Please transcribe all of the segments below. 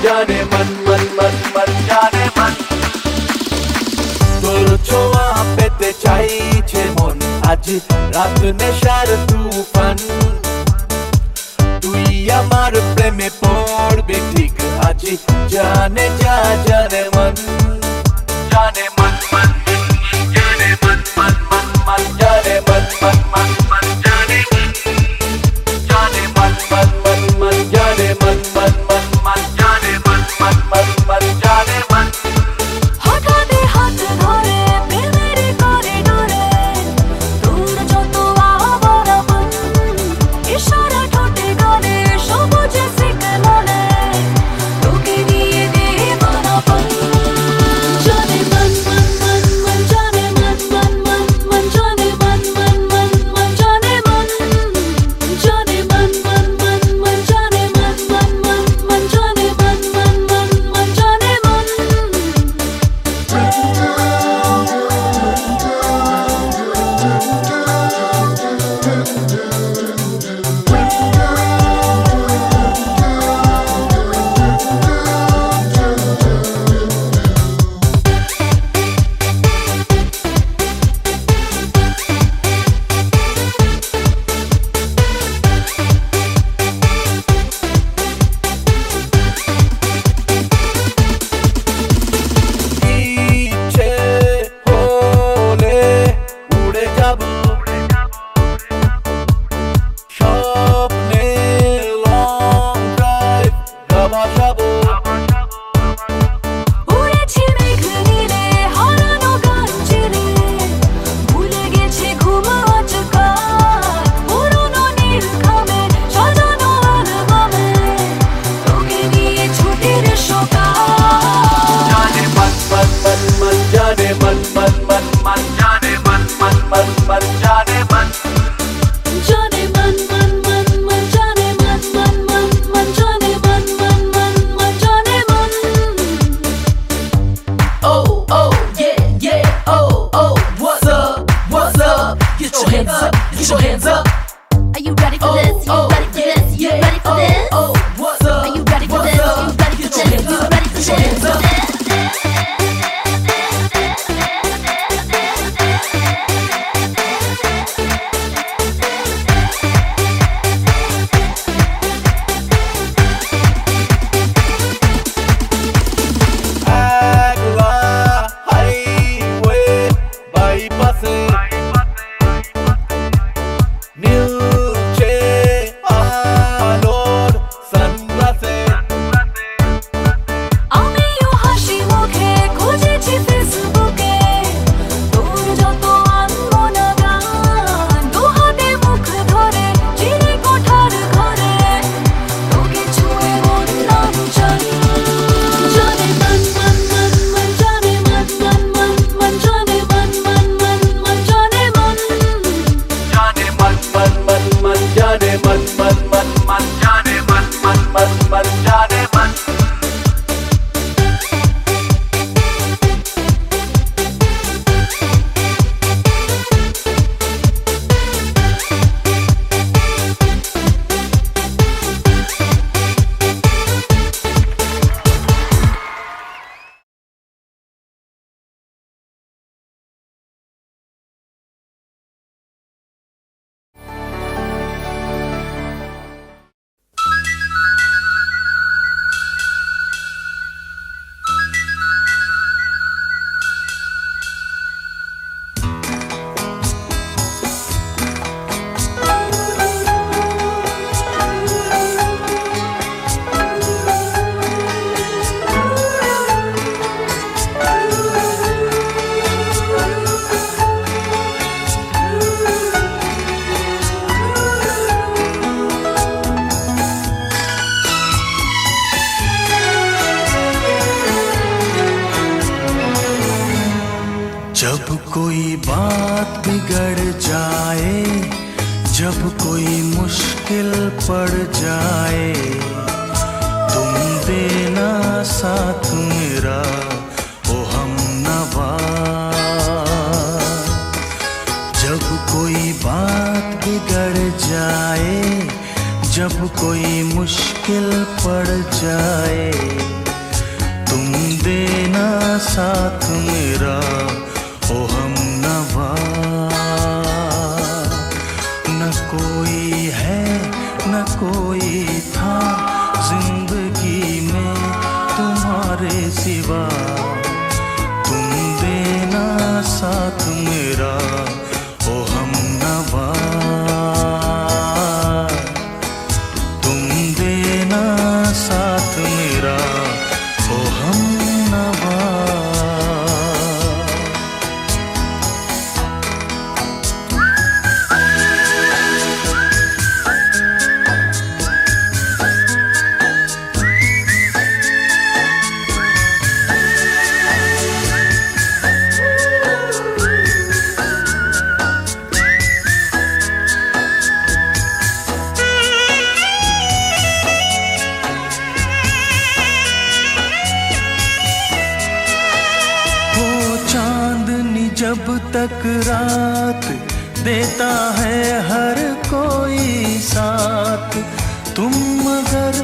जाने मन मन मन मन जाने मन তোর ছোঁয়া পেতে চাইছে মন আজ রাত নেশার তুফান তুই আমার প্রেমে পড়বি ঠিক আজ জানে যা জানে মন জানে মন মন জানে মন মন মন মন জানে মন মন মন মন জানে জানে মন মন মন মন জানে মন মন মন মন জানে মন মন মন মন জানে মন হঠাৎ হাত ধরে প্রেমের করিডোরে তোর যত আবরাবন ইশারা ঠোঁটে গানে সবুজ সিগন্যালে তোকে নিয়ে দেবানাপন জানে মন মন মন মন জানে মন মন মন মন জানে মন মন মন মন জানে মন জানে মন মন মন মন জানে মন মন মন মন জানে মন মন মন মন জানে মন ইচ্ছে হলে উড়ে যাব স্বপ্নে লং ড্রাইভ ভাসাবো উড়েছি মেঘ নীলে হারানো গান চিরে ভুলে গেছে ঘুম আজকাল পুরনো নীল খামে সাজানো অ্যালবামে তোকে নিয়ে ছুটির সকাল जाने मन मन मन मन जाने मन मन मन मन जाने मन मन मन मन जाने मन জানে মন মন মন মন জানে মন মন মন মন জানে মন মন মন মন জানে মন Oh, oh, yeah, yeah, oh, oh, what's up, what's up? Get your hands up, get your hands up. Are you ready for this? You ready for this? You yeah, ready for this? oh, what's up? Are you ready for What's this? up? You ready for Get this? your hands You up, ready for get your hands this? up. একলা highway বাইপাসে নীলচে আলোর সানগ্লাসে আমিও হাসি মুখে খুঁজেছি ফেসবুকে তোর যত আনমনা গান দু হাতে মুখ ধরে চিরে কোঠার ঘরে তোকে ছুঁয়ে মন নাচন জানে মন মন মন মন জানে মন মন মন মন জানে মন মন মন মন জানে মন जाने मन मन मन मन जाने मन मन मन मन जाने मन मन मन मन जाने मन जब कोई बात बिगड़ जाए, जब कोई मुश्किल पड़ जाए, तुम देना साथ मेरा ओ हमनवा। जब कोई बात बिगड़ जाए, जब कोई मुश्किल पड़ जाए, तुम देना साथ मेरा ओ हमनवा। न कोई है न कोई था जिंदगी में तुम्हारे सिवा, तुम देना साथ मेरा ओ हमनवा। तुम देना साथ मेरा ओ हमनवा। जब तक रात देता है हर कोई साथ, तुम मगर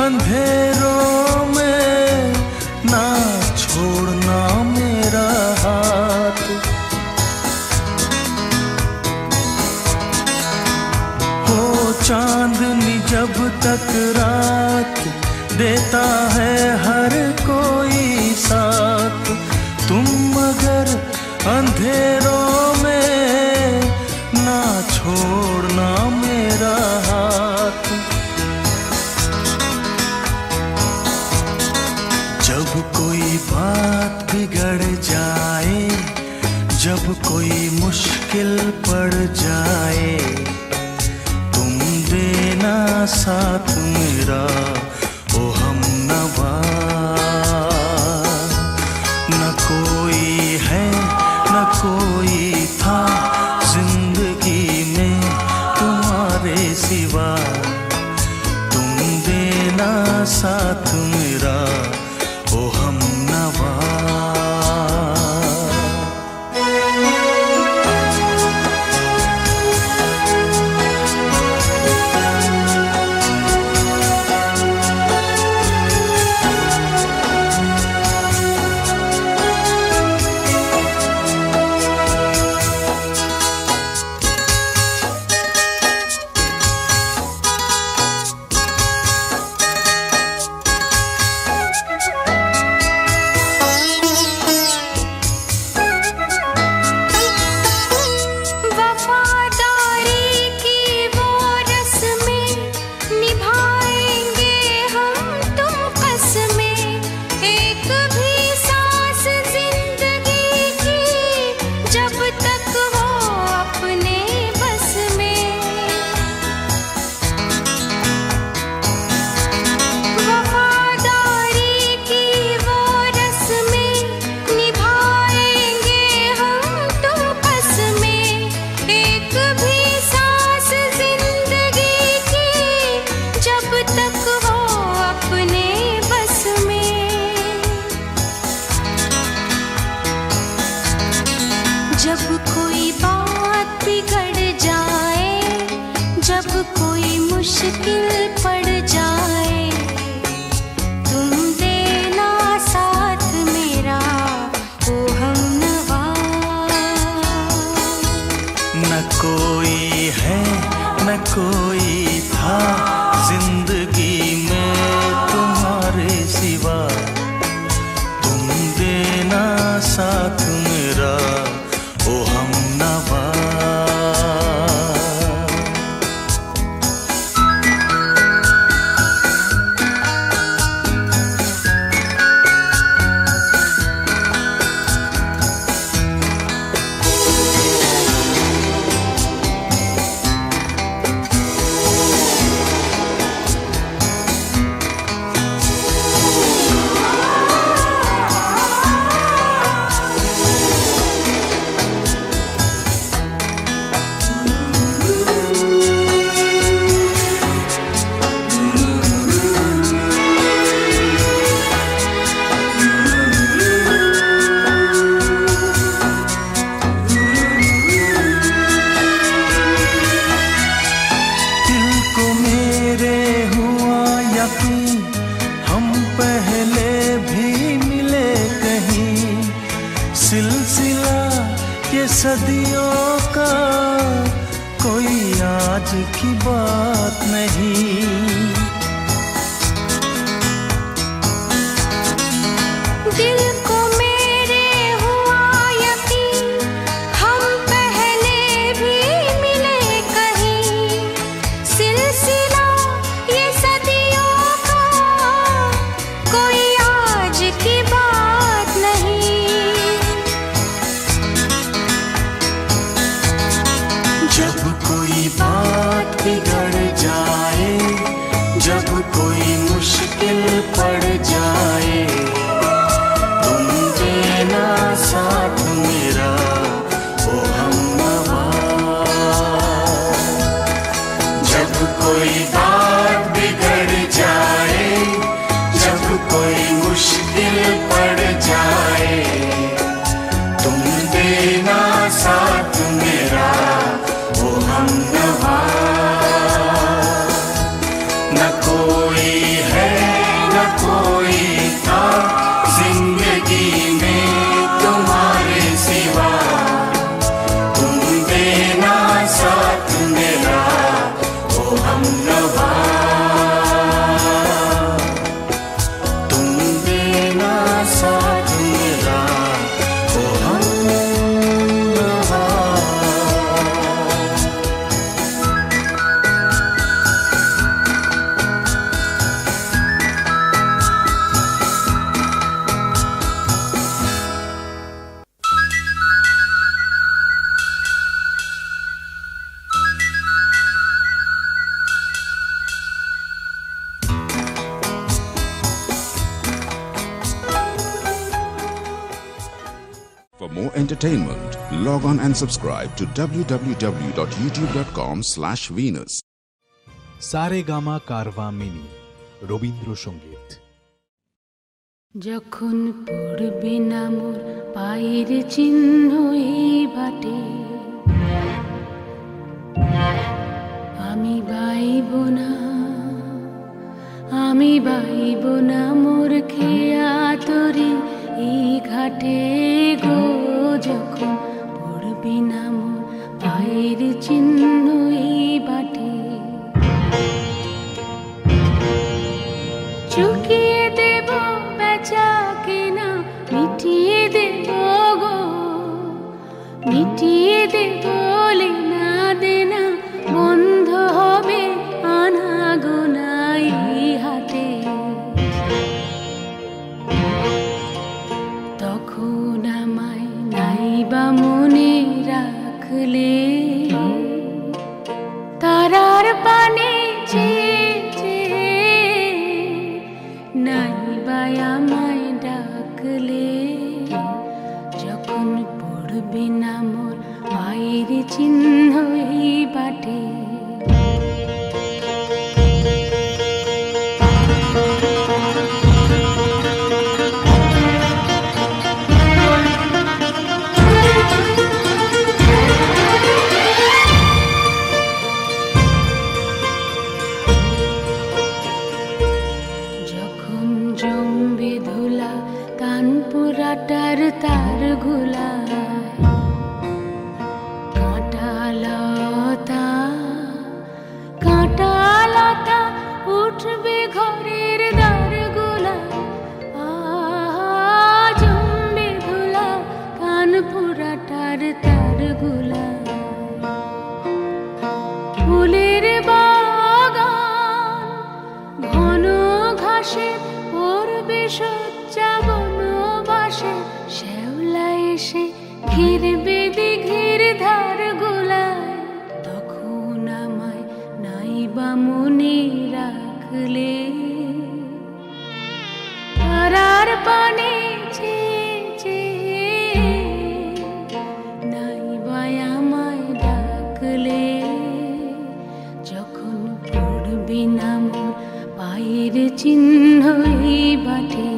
अंधेरों में ना छोड़ना मेरा हाथ। हो चांदनी जब तक रात देता है हर कोई साथ, तुम मगर अंधेरों में ना छोड़ना मेरा हाथ। जब कोई बात बिगड़ जाए, जब कोई मुश्किल पड़ जाए, तुम देना साथ मेरा ओ हमनवा। न कोई है न कोई था जिंदगी में तुम्हारे सिवा, तुम देना साथ मेरा ओ हमनवा। जब कोई बात बिगड़ जाए, जब कोई मुश्किल पड़ जाए, तुम देना साथ मेरा ओ हमनवा। न कोई है न कोई था जिंदगी में तुम्हारे सिवा, तुम देना साथ मेरा ओ हमनवा। साथी हम पहले भी मिले कहीं, सिलसिला ये सदियों का कोई आज की बात नहीं। दिल को मेरे हुआ यकीन हम पहले भी मिले कहीं, सिलसिला ये सदियों का कोई आज की बात नहीं। जब कोई बात बिगड़ जाए, जब कोई मुश्किल पड़ जाए, तुम देना साथ मेरा ओ हमनवा। जब कोई बात बिगड़ जाए, जब कोई मुश्किल पड़ जाए, तुम देना साथ मेरा ओ हमनवा। न कोई है न कोई था जिंदगी में तुम्हारे सिवा, तुम देना साथ मेरा ओ हमनवा। तुम देना साथ मेरा ओ हमनवा। For more entertainment, log on and subscribe to www.youtube.com/Venus. Saregama Carvaan mini Rabindrasangeet. যখন পড়বে না মোর পায়ের চিহ্ন এই বাটে, আমি বাইব না, আমি বাইব না মোর খেয়া তরি এই ঘাটে গো। যখন পড়বে না মোর পায়ের চিহ্ন এই বাটে, চুকিয়ে দেব বেচা কেনা, মিটিয়ে দেব গো, মিটিয়ে দেব লেনা দেনা, বন্ধ হবে আনা গোনা এই হাতে। তখন আমায় নাইবা মনে রাখলে, তারার পানে চেয়ে নাইবা আমায় ডাকলে। যখন পড়বে না মোর পায়ের চিহ্ন এই বাটে, যখন জমবে ধুলা কানপুরাটার তার গুলা, কাঁটালতা কাঁটালতা উঠবে ঘরের দ্বার গুলা। জমবে ধুলা কানপুরাটার তার গুলা। ফুলের বাগান ঘন ঘাসে পড়বে সজ্জা বনবাসে, শ্যাওলা এসে ঘিরবে দিঘির ধার গুলায়। তখন আমায় নাইবা মনে রাখলে, তারার পানে চেয়ে নাইবা আমায় ডাকলে। যখন পড়বে না মোর পায়ের চিহ্ন এই বাটে,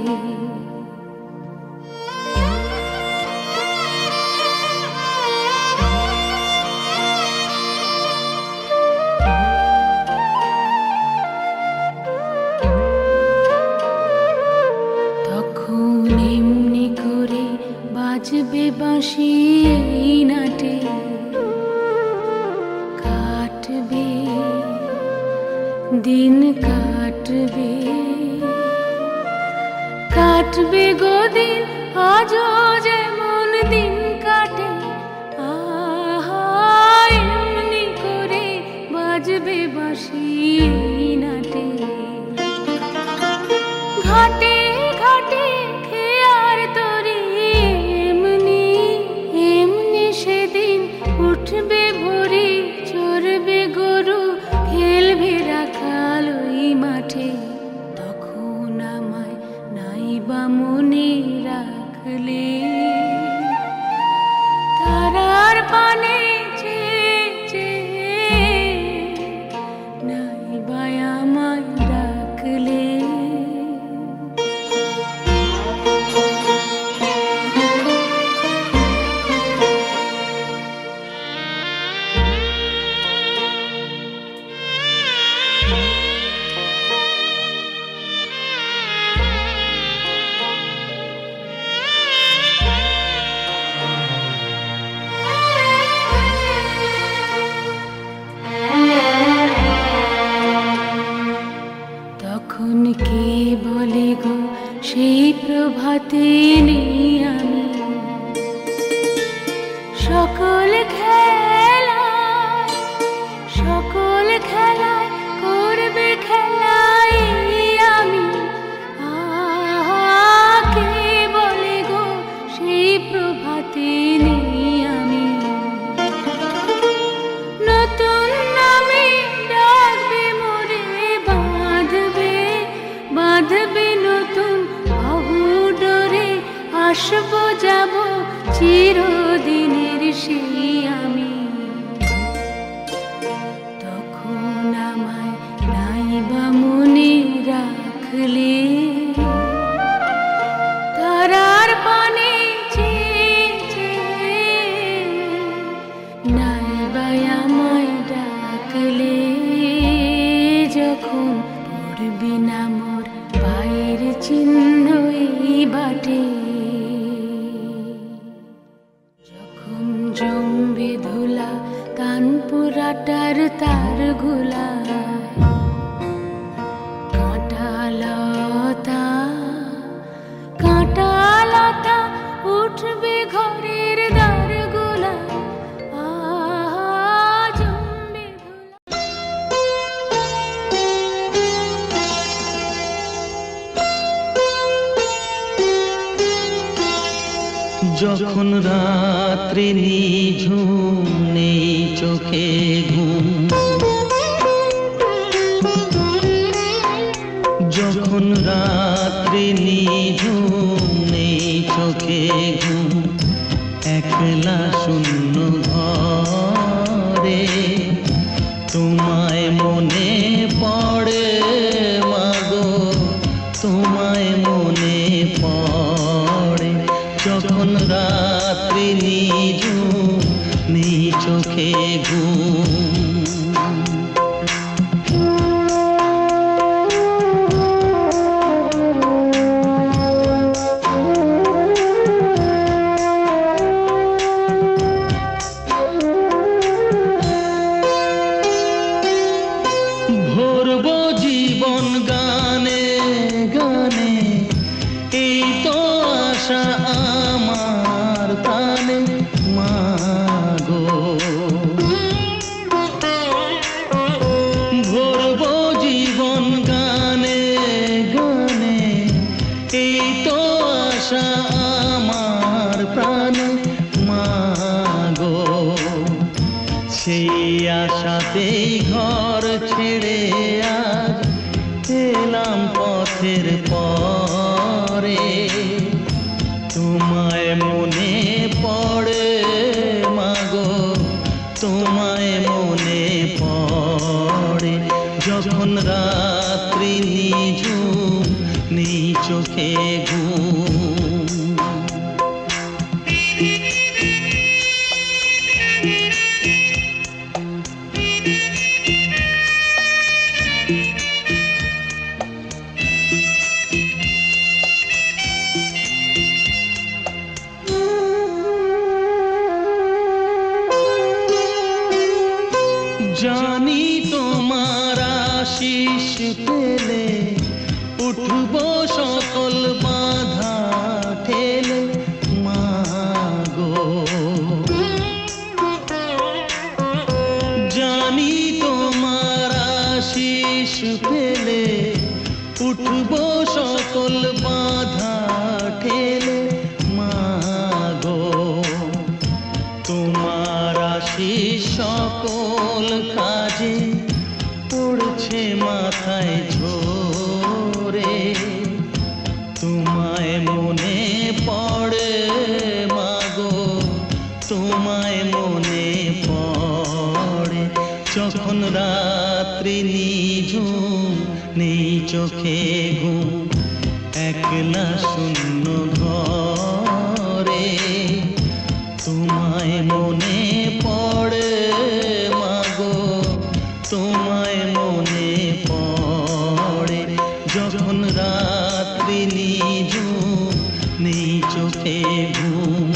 বাঁশি এই নাটে কাটবে, দিন কাটবে, কাটবে গো দিন, আজও যেমন দিন কাটে। আহা এমনি করে বাজবে বাঁশি এই নাটে। ঘাটে ঘাটে খেয়ার তরি এমনি এমনি সেদিন উঠবে ভোরে, চড়বে গরু, খেলবে রাখাল ওই মাঠে। তখন আমায় নাইবা মনে রাখলে, তারার পানে চেয়ে চেয়ে নাইবা আমায় ডাকলে। তখন কে বলে গো সেই প্রভাতে নেই আমি, সকল খেলায় সকল খেলায় করবে খেলাই আমি। আহা কে বলে গো সেই প্রভাতে নেই আমি। নতুন নামে ডাকবে মোরে, বাঁধবে বাঁধবে নতুন বাহু ডোরে। আসবো যাব চিরদিনের সেই আমি। তখন আমায় নাইবা মনে রাখলে, তারার পানে চেয়ে চেয়ে নাইবা আমায় ডাকলে। যখন পড়বি না মোর পায়ের চিহ্ন এই বাটে, যখন জমবে ধুলা কানপুরাটার তার গুলায়, কাঁটা লতা কাঁটা লতা উঠবে ঘরের দ্বার গুলায়। আহা জমবে ধুলা। যখন রাত্রি নিঝুম নেই চোখে ঘুম, যখন রাত্রি নিঝুম নেই চোখে ঘুম, একলা শূন্য ঘরে তোমায় মনে পড়ে মাগো, তোমায় মনে পড়ে। যখন রাত্রি নিঝুম নেই চোখে ঘুম, ভরবো জীবন গানে গানে, এই তো আশা আমার প্রাণে মাগো। ভরবো জীবন গানে গানে, এই তো আশা আমার প্রাণে মাগো। সেই আশাতেই ঘর ছেড়ে আজ এলাম পথের পরে। তোমায় মনে পড়ে মাগো, তোমায় মনে পড়ে। যখন রাত্রি নিঝুম নেই চোখে ঘুম, পেলে উঠবো সকল বাধা ঠেলে মাগো। জানি তোমার আশিস পেলে উঠবো সকল বাধা ঠেলে মাগো। তোমার আশিস সকল কাজে পড়ছে মাথায় ঝরে। তোমায় মনে পড়ে মাগো, তোমায় মনে পড়ে। যখন রাত্রি নিঝুম নেই চোখে ঘুম, একলা শূন্য ঘরে তোমায় মনে পড়ে মাগো, তোমায় মনে পড়ে। যখন রাত্রি নিঝুম নেই চোখে ঘুম।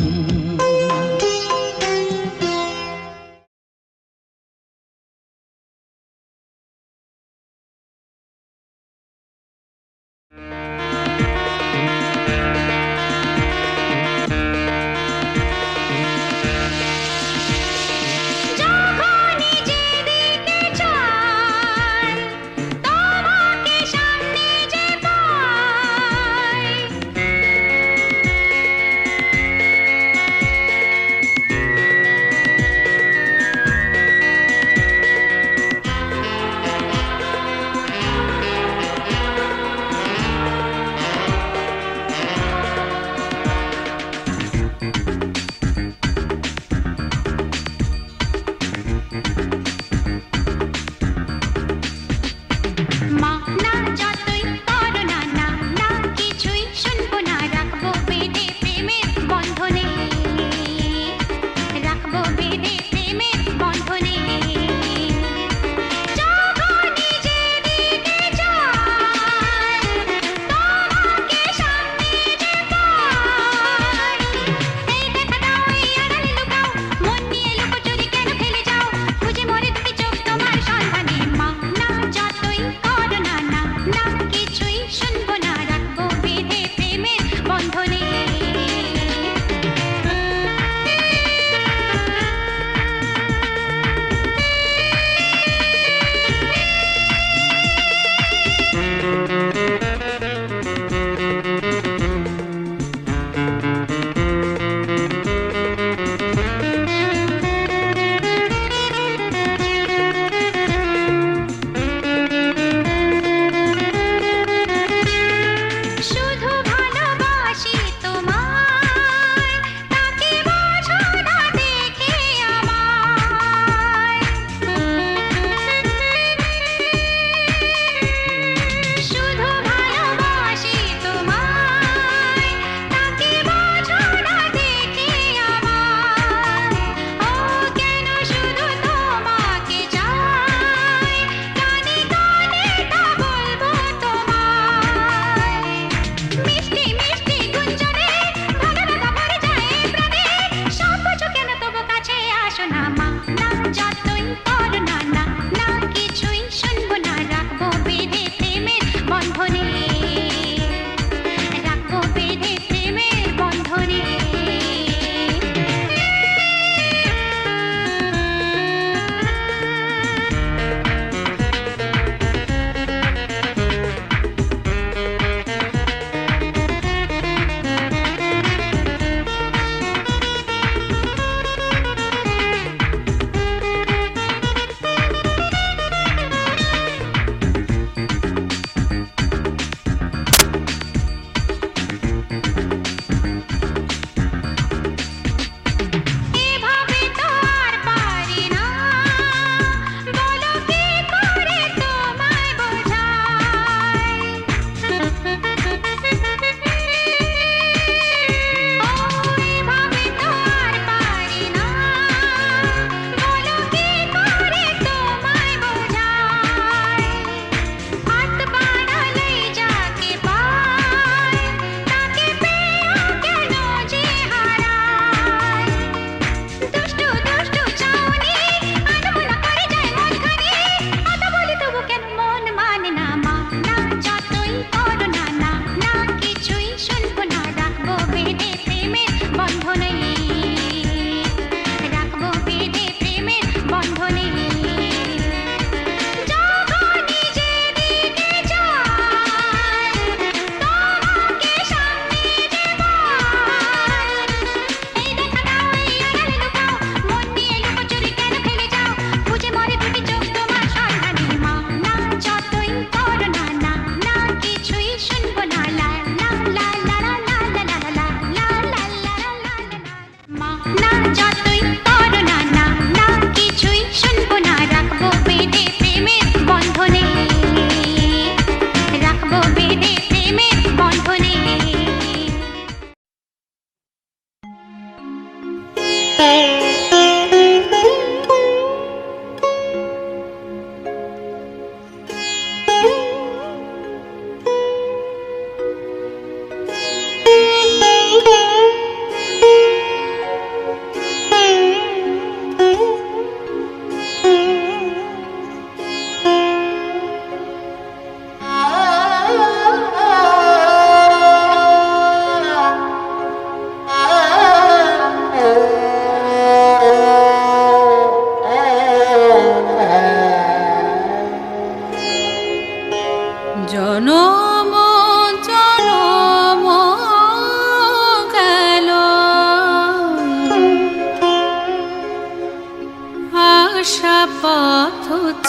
যখনই যেদিকে চাই তোমাকে সামনে যে পাই, মা না যতই করো না না না কিছুই শুনবো না, রাখবো বেঁধে প্রেমের বন্ধনে, রাখবো বেঁধে প্রেমের বন্ধনে। যখনই যেদিকে যাই তোমাকে সামনে যে পাই, এই দেখা দাও এই আড়ালে লুকাও, মন নিয়ে লুকোচুরি কেন ফেলে যাও, খুঁজে মরে দুটি চোখ তোমার সন্ধানে। মা না যতই করো না না না কিছুই শুনবো না, রাখবো বেঁধে প্রেমের বন্ধনে। শুধু ভালোবাসি তোমায়, তাকে বোঝো না দেখে আমায়। শুধু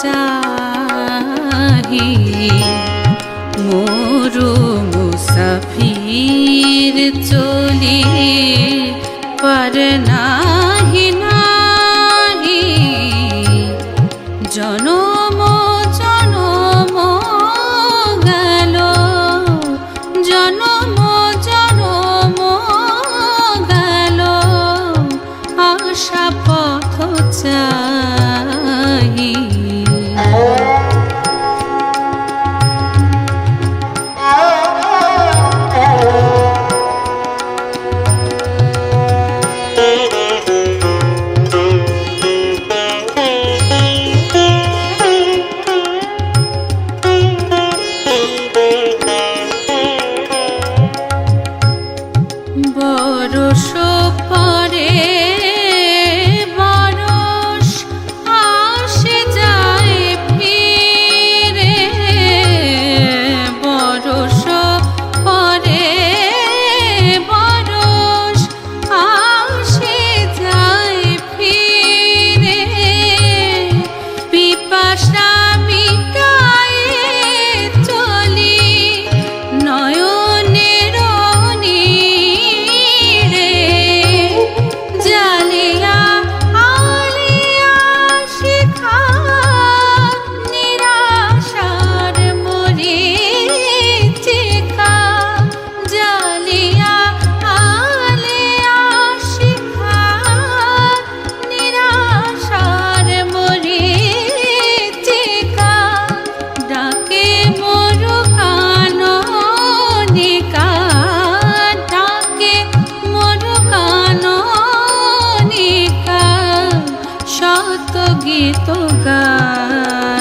চাহি মোরু মুসাফির চলি পার নাহি নাহি জনম জনম গেল জনম জনম গেল আশা পথ চাহি বরষ পরে বরষ আসে যায় ফিরে বরষ পরে বরষ আসে যায় ফিরে পিপাসা মিটায়ে চলি নয়নের নীড়ে জালিয়া আলিয়া শিখা নিরাশার মরীচিকা জালিয়া আলিয়া শিখা নিরাশার মরীচিকা ডাকে মোরু কাননিকা ডাকে মোরু কাননিকা শত গীত গাহি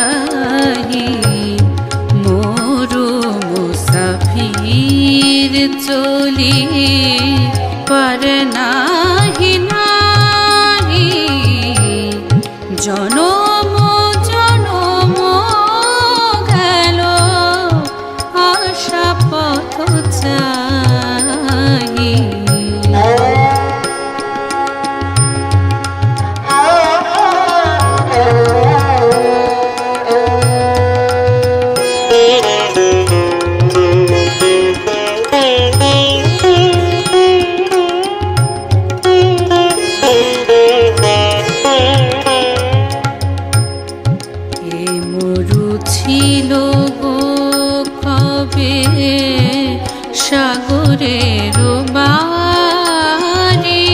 মোরু মুসাফির চলি পার নাহি নাহি জনম জনম গেল আশা পথ চাহি এ মরু ছিল গো কবে সাগরের বাড়ি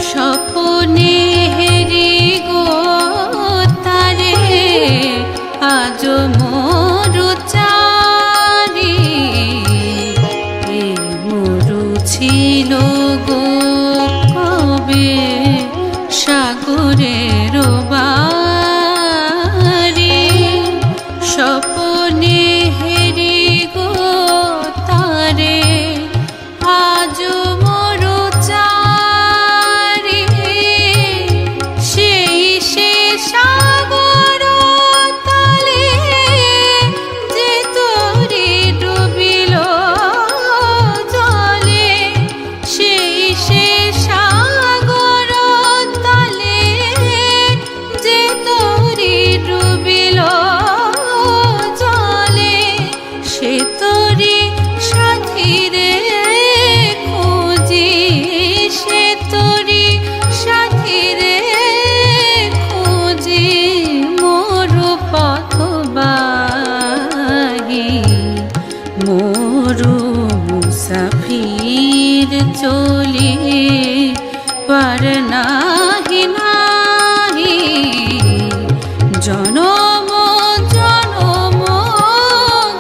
স্বপনে হেরি গো তারে আজ মরু চারি এ মরু ছিল গো কবে সাগরের বাড়ি স্বপনে হেরি গো তারে আজ মরু চারি সেই সে সাগর তলে যে তরি ডুবিল জলে সেই সে সাগর তলে যে তরি ডুবিল জলে সে তরি সাথীরে খুঁজি সে তরি সাথীরে খুঁজি মোরু পথবাহী মোরু মুসাফির চলি পার নাহি নাহি জনম জনম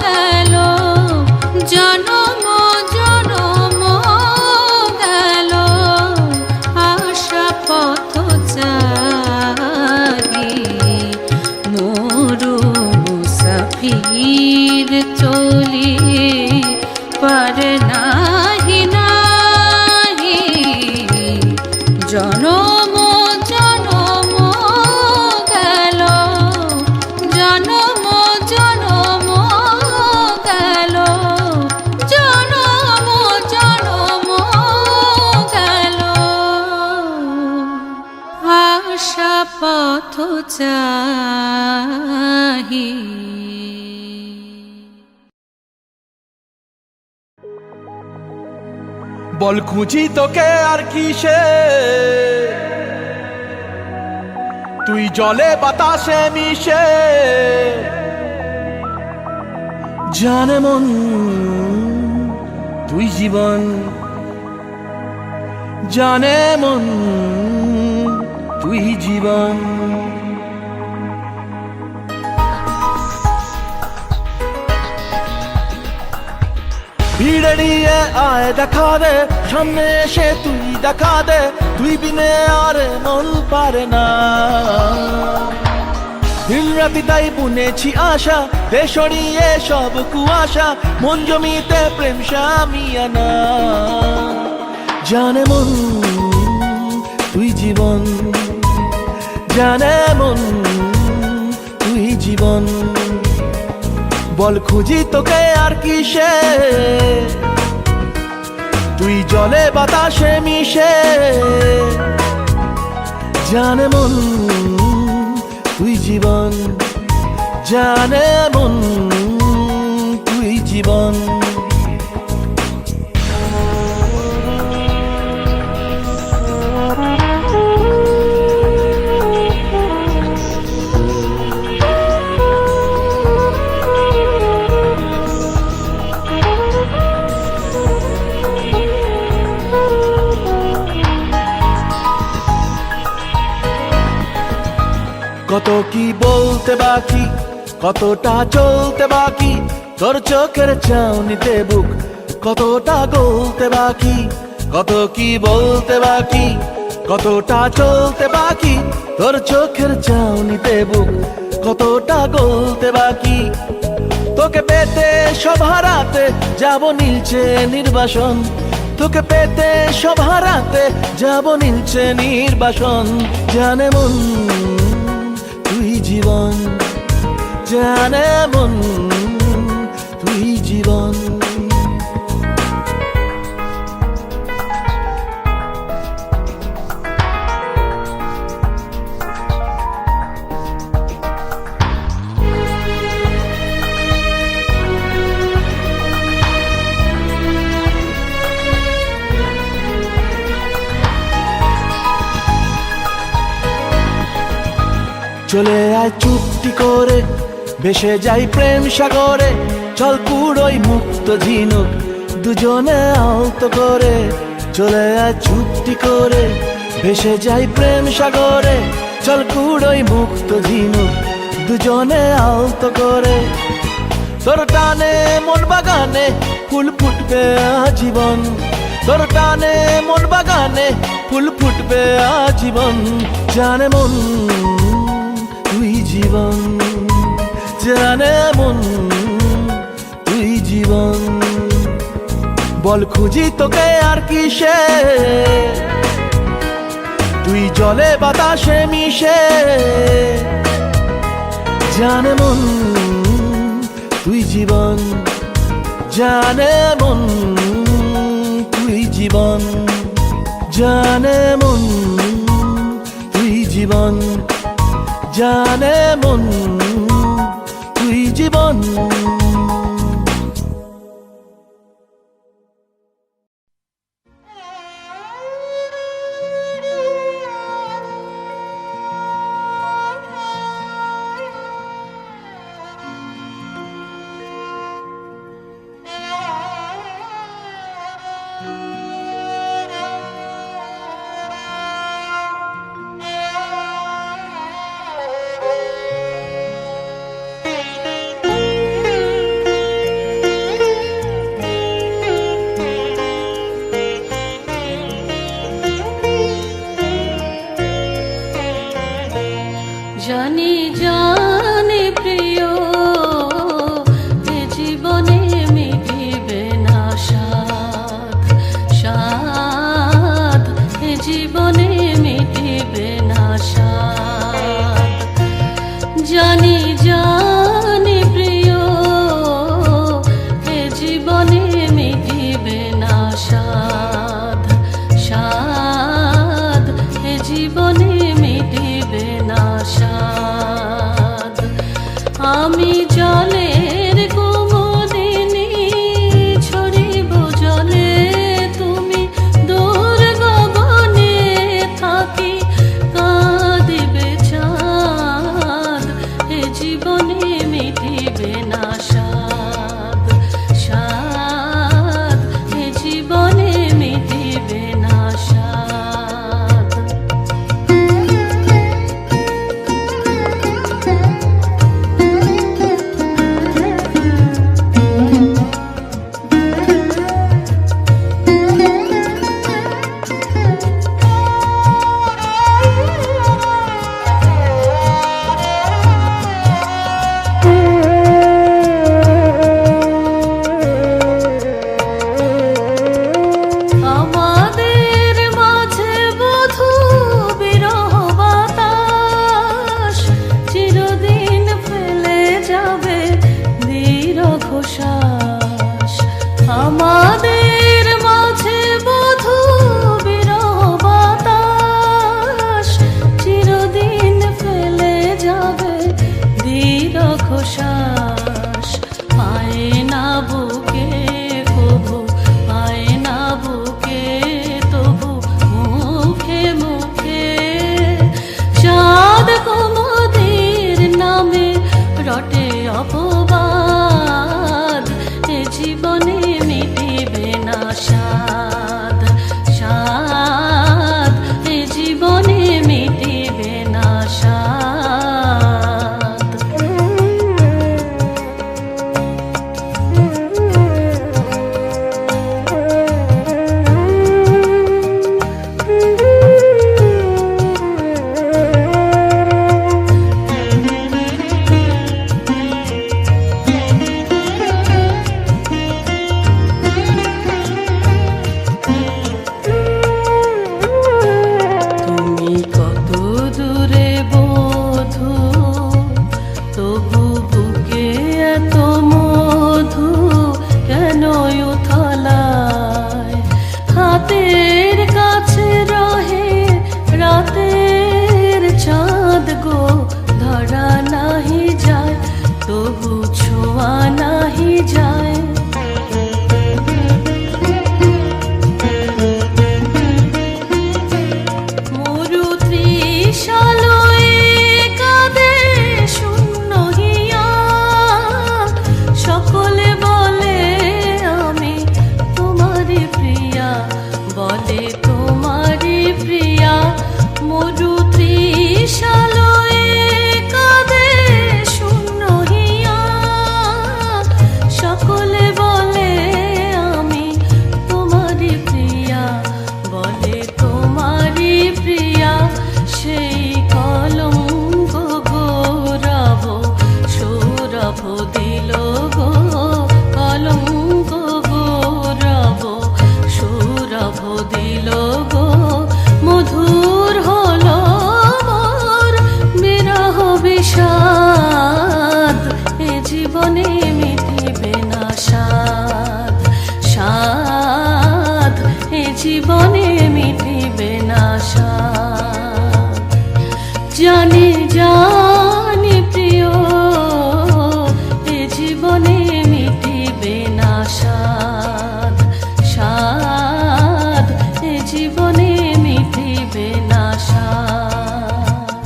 গেল জনম জনম গেল আশা পথ চাহি মোরু মুসাফির চলি পার নাহি নাহি জনম জনম গেল জনম জনম গেল জনম জনম গেল আশা পথ চাহি বল খুঁজি তোকে আর কিসে, তুই জলে বাতাসে মিশে। জানে মন তুই জীবন, জানে মন তুই জীবন। ভিড়ে নিয়ে আয় দেখা দে, সামনে এসে তুই দেখা দে, তুই বিনে আর মন পারে না। দিন রাতি তাই বুনেছি আশা, দে সরিয়ে সব কুয়াশা, মন জমিতে প্রেম শামিয়ানা। জানে মন তুই জীবন, জানে মন তুই জীবন। বল খুঁজি তোকে আর কিসে, তুই জলে বাতাসে মিশে। জানে মন তুই জীবন, জানে মন তুই জীবন। কত কি বলতে বাকি, কতটা চলতে বাকি, তোর চোখের চাউনিতে বুক কতটা গলতে বাকি। কত কি বলতে বাকি, কতটা চলতে বাকি, তোর চোখের চাউনিতে বুক কতটা গলতে বাকি। তোকে পেতে সব হারাতে যাব নীলছে নির্বাসন, তোকে পেতে সব হারাতে যাব নীলছে নির্বাসন। জানে মন তুই জীবন, জানে মন তুই জীবন। চলে আয় চুপটি করে, ভেসে যাই প্রেম সাগরে, চল কুড়োই মুক্ত ঝিনুক দুজনে আলতো করে। চলে আয় চুপটি করে, ভেসে যাই প্রেম সাগরে, চল কুড়োই মুক্ত ঝিনুক দুজনে আলতো করে। তোর টানে মন বাগানে ফুল ফুটবে আজীবন, তোর টানে মন বাগানে ফুল ফুটবে আজীবন। জানে মন তুই জীবন, জানে মন তুই জীবন। বল খুঁজি তোকে আর কিসে, তুই জলে বাতাসে মিশে। জানে মন তুই জীবন, জানে মন তুই জীবন। জানে মন তুই জীবন, জানে মন তুই জীবন। নিরবশ্বাস আমাদের মাঝে বধূ বিরহ বাতাস চিরদিন ফেলে যাবে দীর্ঘশ্বাস পায় না বুকে কবু পায় না বুকে তবু মুখে মুখে চাঁদ কুমুদের নামে রটে অপবাদ এ জীবনে মিটিবে না স্বাদ স্বাদ এ জীবনে মিটিবে না স্বাদ তুমি কত দূরে বধূ তবু বুকে এত মধু কেন উথলায় হাতের কাছে রহে রাতের চাঁদ গো ধরা নাহি যায় তবু ছোঁয়া নাহি যায় মরু ত্রিশালয়ে কাঁদে শূন্য হিয়া সকলে বলে আমি তোমারই প্রিয়া বলে তোমারই প্রিয়া মরু ত্রিশালয়ে কাঁদে শূন্য হিয়া সকলে বলে আমি তোমারই প্রিয়া বলে তোমারই প্রিয়া সেই কলঙ্ক গৌরব সৌরভ দিল গো কলঙ্ক গৌরব সৌরভ দিল গো মধুর হলো মোর বিরহ বিষাদ এ জীবনে মিটিবে না স্বাদ স্বাদ এ জীবনে মিটিবে না স্বাদ জানি জানি প্রিয় এ জীবনে মিটিবে না স্বাদ স্বাদ এ জীবনে মিটিবে না স্বাদ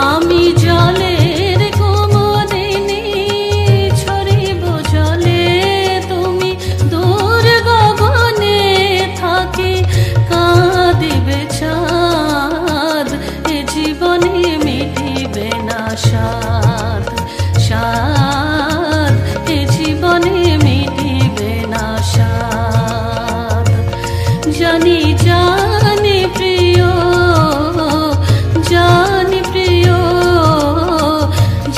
আমি জলের কুমুদিনী ছড়িব জলে তুমি দূর গগনে থাকি কাঁদিবে চাঁদ এ জীবনে মিটিবে না স্বাদ স্বাদ এ জীবনে মিটিবে না স্বাদ জানি জানি প্রিয় জানি প্রিয়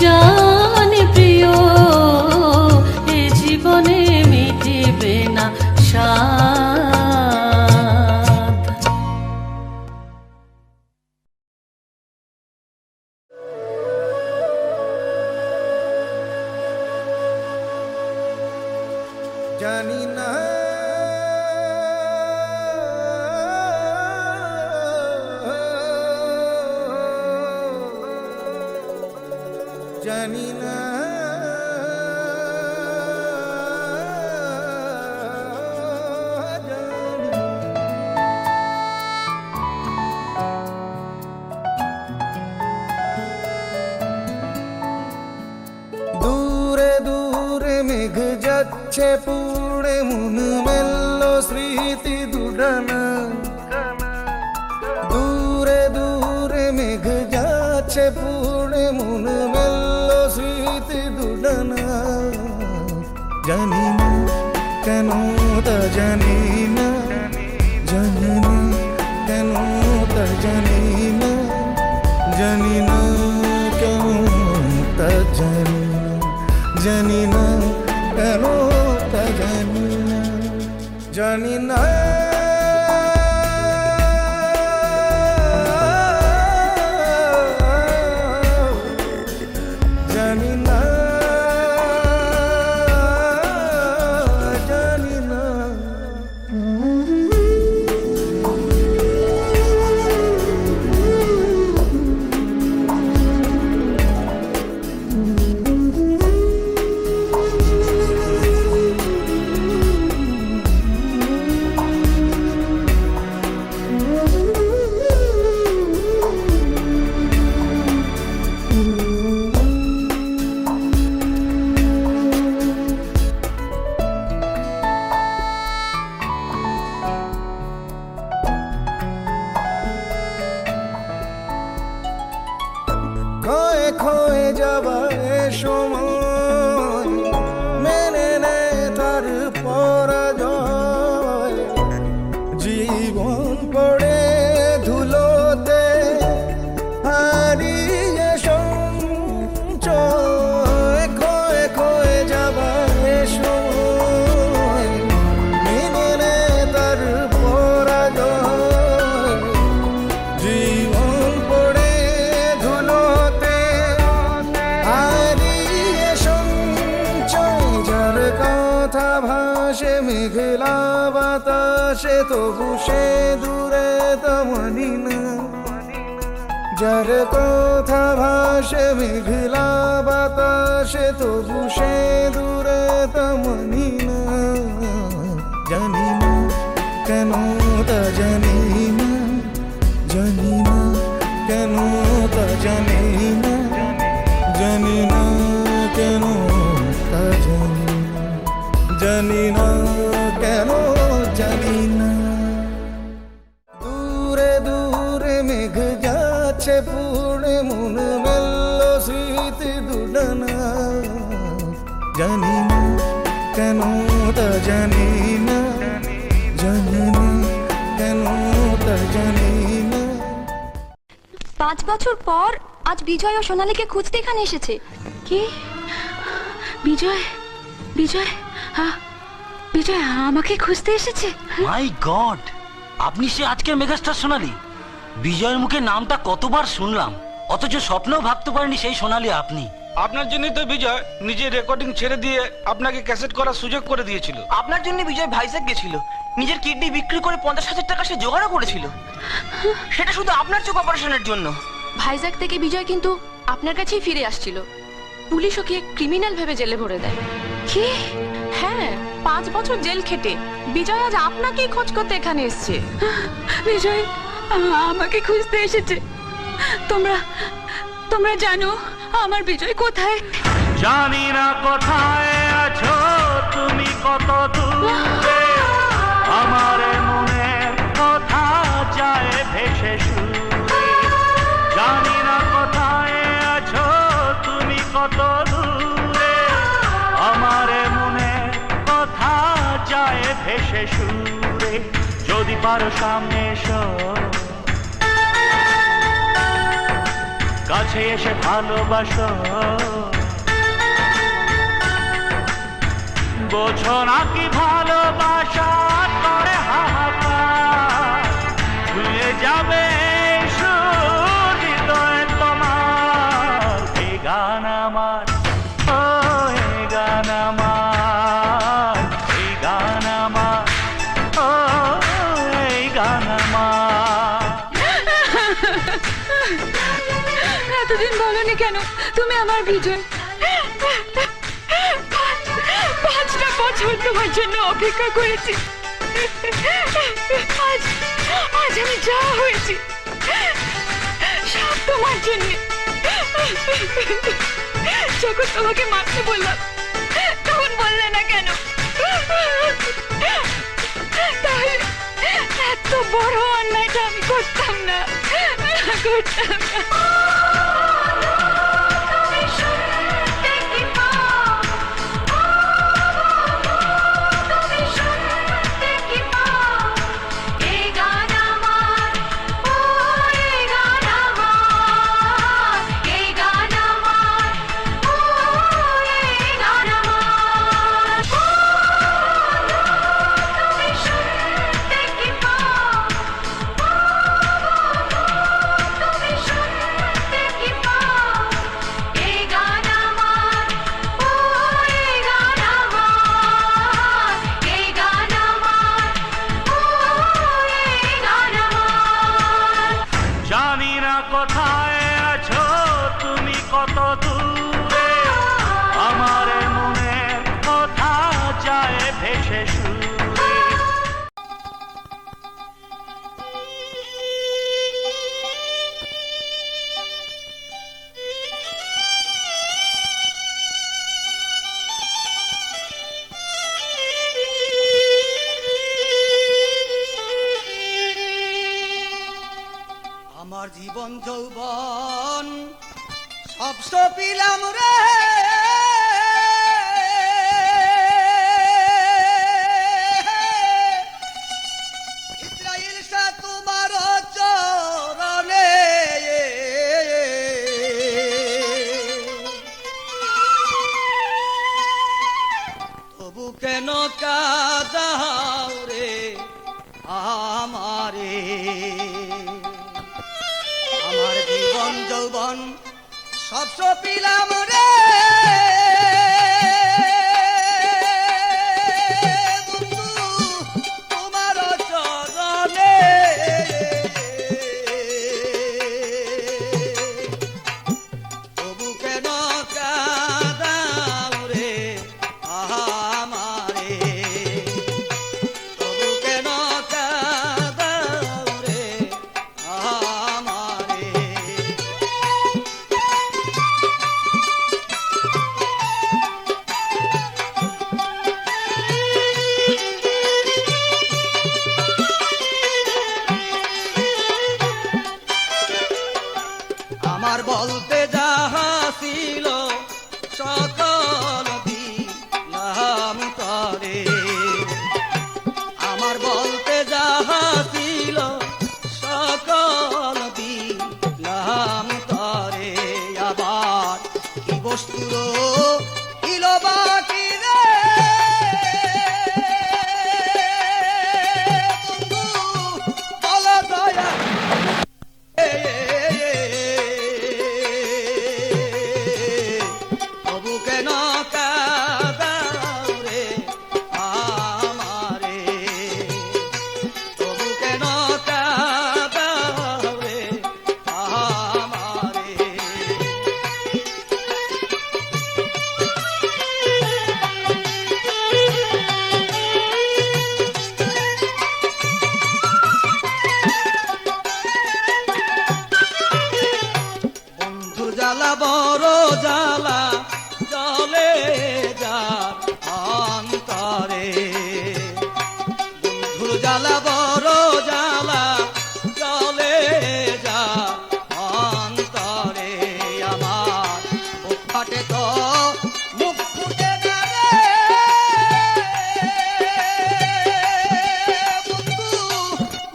জানি প্রিয় এ জীবনে মিটিবে না স্বাদ জানি না জানি না দূরে দূরে মেঘ যাচ্ছে পুড়ে মন মেলল স্মৃতি দুডানা দূরে দূরে মেঘ যাচ্ছে পুড়ে মন মেলল স্মৃতি দুডানা জানি না কেন তা জানি না জানি না কেন তা জানি না জানি না কেন তা জানি না জানি না কেন তা জানি না জানি না জানি না তার পরাজয়, জীবন পড়ে ধুলোতে হারিয়ে সঞ্চয়, ক্ষয়ে ক্ষয়ে যাবার সময় মেনে নে তার পরাজয়, জীবন পড়ে ধুলোতে হারিয়ে সঞ্চয়। যার কথা ভাসে মেঘলা বাতাসে তবু সে দূরে তেমনি না, যার কথা ভাসে মেঘলা বাতাসে তবু সে দূরে তেমনি না। জানি না কেন তা জানি না, জানি না কেন তা জানি না, জানি না কেন তা জানি না, জানি না কেন জানি না। দূরে দূরে মেঘ যাচ্ছে পুড়ে মন মেলল স্মৃতি দুডানা, জানি না কেন তা জানি না, জানি না কেন তা জানি না। 5 বছর পর আজ বিজয় ও সোনালীকে খুঁজতে এখানে এসেছে। কি? বিজয় বিজয় বিজয় আমাকে খুঁজতে এসেছে? মাই গড, আপনি সে আজকের মেগাস্টার সোনালী। বিজয়ের মুখে নামটা কতবার শুনলাম, অথচ স্বপ্নেও ভাবতে পারিনি সেই সোনালী আপনি। আপনার জন্যই তো বিজয় নিজের রেকর্ডিং ছেড়ে দিয়ে আপনাকে ক্যাসেট করার সুযোগ করে দিয়েছিল। আপনার জন্য বিজয় ভাইজ্যাক গেছিল, নিজের কিডনি বিক্রি করে 50,000 টাকা সে জোগাড় করেছিল, সেটা শুধু আপনার চোখ অপারেশনের জন্য। ভাইজ্যাক থেকে বিজয় কিন্তু আপনার কাছেই ফিরে আসছিল। পুলিশ ওকে ক্রিমিনাল ভেবে জেলে ভরে দেয়। কি? হ্যাঁ, 5 বছর জেল খেটে বিজয় আজ আপনাকেই খোঁজ করতে এখানে এসেছে। বিজয় আমাকে খুঁজতে এসেছে। তোমরা তোমরা জানো আমার বিজয় কোথায়? জানি না কোথায় আছো তুমি, কত দূরে আমার মনের কথা যায় ভেসে সুরে। জানি না কোথায় আছো তুমি, কত দূরে আমার মনের কথা যায় ভেসে সুরে। যদি পারো সামনে এসো, কাছে এসে ভালোবাসো, বোঝো নাকি ভালোবাসা করে হাহাকার, ভুলে যাবে সুর হৃদয় তোমার। এই গান আমার, ও এই গান আমার, এই গান আমার, ও এই গান আমার। এতদিন বলনি কেন তুমি আমার বিজয়? 5টা বছর তোমার জন্য অপেক্ষা করেছি। আজ আমি যা হয়েছি সব তোমার জন্য। যখন তোমাকে মারতে বললাম তখন বললে না কেন? তাহলে এত বড় অন্যায়টা আমি করতাম না, করতাম না। জানি না কোথায় আছো তুমি, কত দূরে আমার মনের কথা যায় ভেসে সুরে। আমার জীবন যৌবন সব সপিলাম রে, তবু কেন কাঁদাও রে আমারে, আমার জীবন যৌবন সব সপিলাম রে বন্ধু তোমার চরণে, তবু কেন কাঁদাও রে আমারে, তবু কেন কাঁদাও রে আমারে। আমার বলতে যাহা ছিল সকল দিলাম তরে, আমার বলতে যাহা ছিল সকল দিলাম তরে, আবার কি বস্তুর ইল বাকি রে বন্ধু বল দয়া, তবু কেন কাঁদাও রে আমারে, তবু কেন কাঁদাও রে আমারে। বন্ধু জ্বালা বড় জ্বালা চলে যা অন্তরে, বন্ধুর জ্বালা বড় জ্বালা চলে যা অন্তরে, আমার বুক ফাটে তো মুখ ফুটে না রে বন্ধু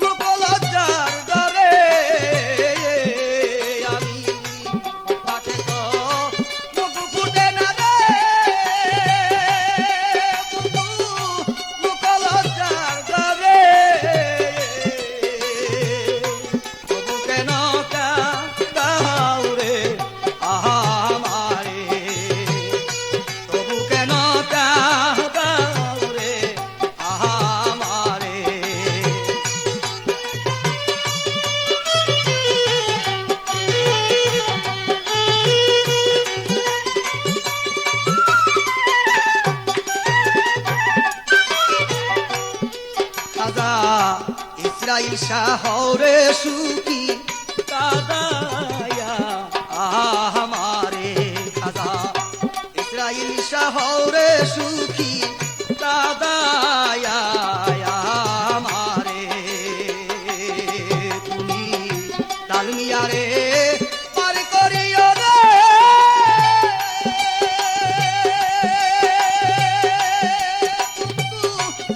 মুখ লজ্জার ডরে, আমি বুক ফাটে তো মুখ ফুটে না রে বন্ধু মুখ লজ্জার ডরে, তবু কেন কাঁদাও রে আমারে, তবু কেন কাঁদাও রে আমারে। খাজা ইসরাইল শাহরে সুখী কাদায়া আমারে, খাজা ইসরাইল শাহরে সুখী কাদায়া আমারে, তুমি ডালমিয়ারে পার করিও রে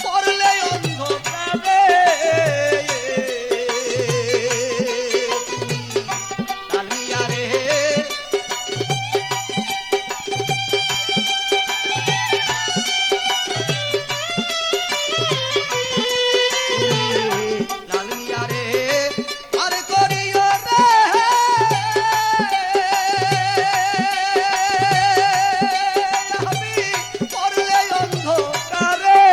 পড়লে অন্ধকারে, তুমি ডালমিয়ারে ডালমিয়ারে পার করিও রে আমি পড়লে অন্ধকারে,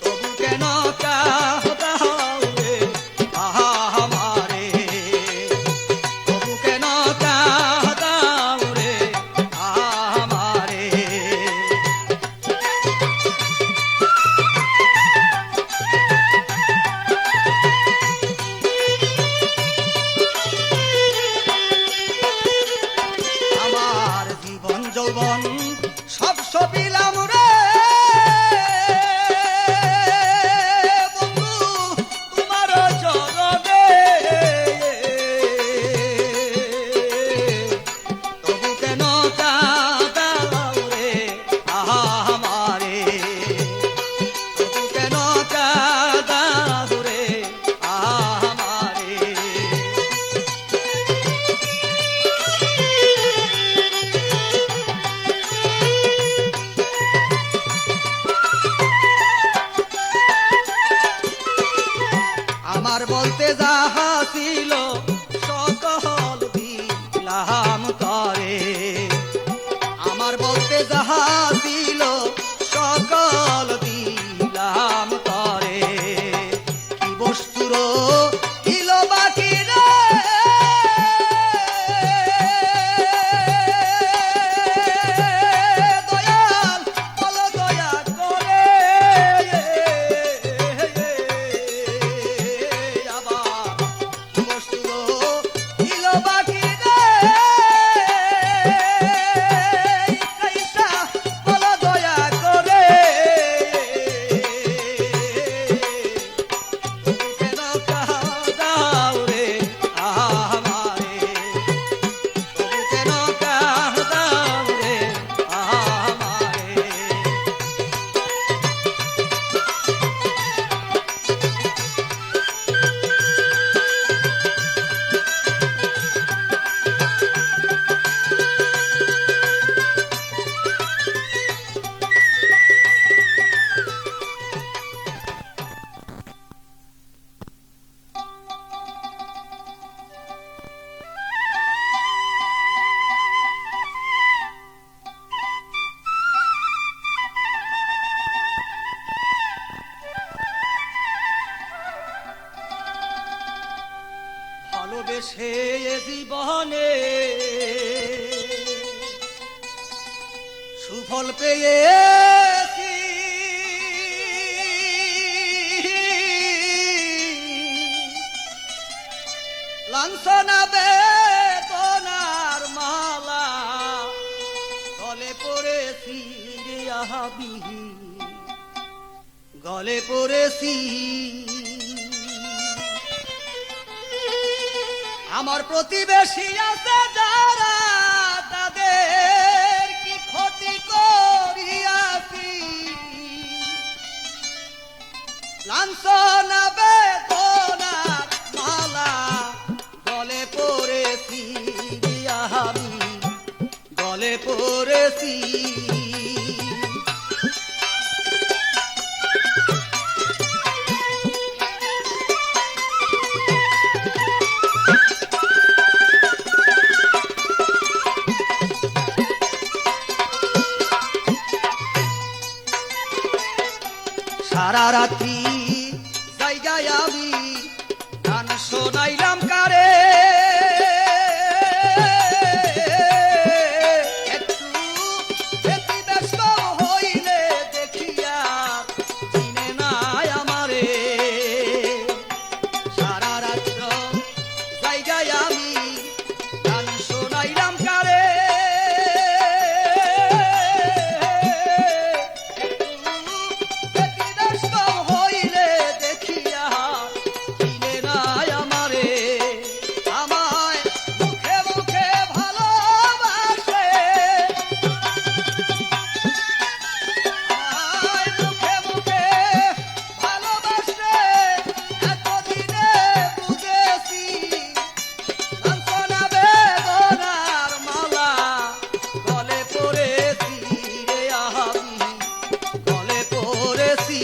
তবু কেন কাঁদাও রে আমারে, তবু কেন কাঁদাও রে আমারে। আমার জীবন যৌবন সব সপিলাম রে বন্ধু তোমার চরণে, তবু কেন কাঁদাও রে আমারে, তবু কেন কাঁদাও রে আমারে। আমার বলতে যাহা ছিল সকল দিলাম তরে, কি বস্তুর দিল বাকি রে, দয়াল বল দয়া করে, আবার কি বস্তুর দিল বাকি রে, কাইসা বল দয়া করে, কেন কাঁদাও রে আমারে, তবু কেন কাঁদাও রে আমারে। ভালোবেসে এ জীবনে সুফল পেয়েছি, লাঞ্ছনা বেদনার মালা গলে পড়েছি রে আহাবি, গলে পড়েছি। আমার প্রতিবেশী আছে যারা, তাদের কি ক্ষতি করিয়াছি, লাঞ্ছনা বেদনার মালা গলে পড়েছি আমি, গলে পড়েছি। সারা রাত্রি জায়গায় আমি গান শোনাইলাম কারে, একটু ব্যতিব্যস্ত হইলে দেখিয়া চিনে নাই আমারে, সারা রাত্র জায়গায় আমি গান শোনাইলাম কারে, হইলে দেখিয়া চিনে নাই আমারে, আমায় মুখে মুখে ভালোবাসে, আমায় মুখে মুখে ভালোবাসে, এতদিনে বুঝেছি লাঞ্ছনা বেদনার মালা গলে পড়েছি রে আমি, গলে পড়েছি।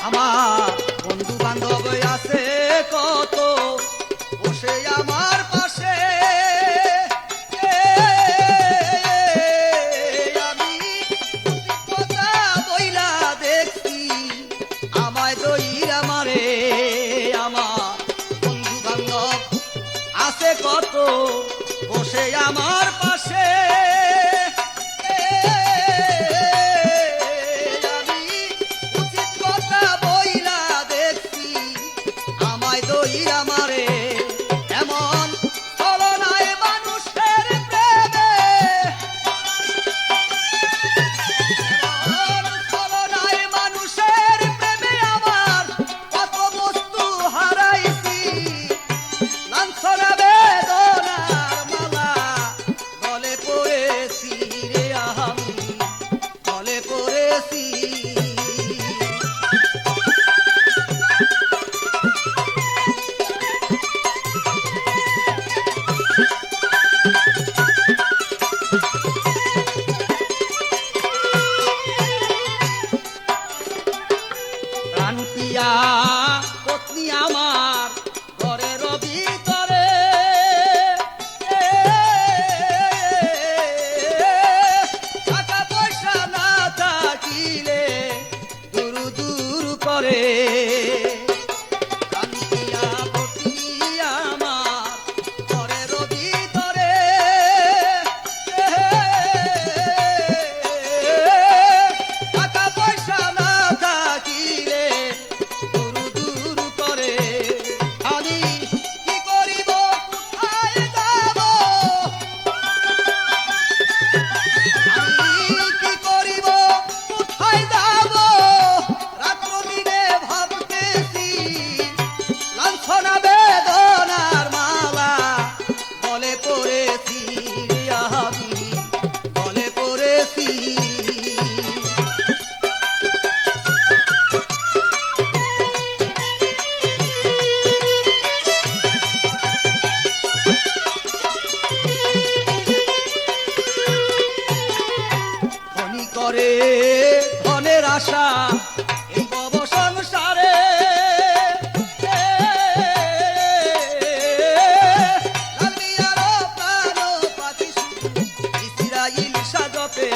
আমার বন্ধু বান্ধব আছে কত বসে আমার পাশে, আমি কথা বইলা দেখছি আমায় দইর আমারে, আমার বন্ধু বান্ধব আছে কত বসে আমার পাশে, আমি উচিত কথা বইলা দেখছি আমায় দইর আমারে, এমন চলনায় মানুষের প্রেমে, এমন চলনায় মানুষের প্রেমে আমার কত বস্তু হারাইছি, লাঞ্ছনা বেদনার মালা গলে পড়েছি রে আমি, গলে পড়েছি। দিয়া পত্নী আমার ঘরের ভিতরে টাকা পয়সা না থাকিলে দুরু দুরু করে প্রাণ দিয়া পত্নী আমার ঘরের ভিতরে টাকা পয়সা না থাকিলে দুরু দুরু করে আমি কি করিব কোথায় যাব আমি কি করিব কোথায় যাব রাত্র দিনে ভাবতেছি লাঞ্ছনা বেদনার মালা বলে পড়েছি আমি বলে পড়েছি ধনী করে ধনের আশা এই ভব সংসারে লাগলি আরো প্রাণ পাখি শুধু ইসরাইল সাজপে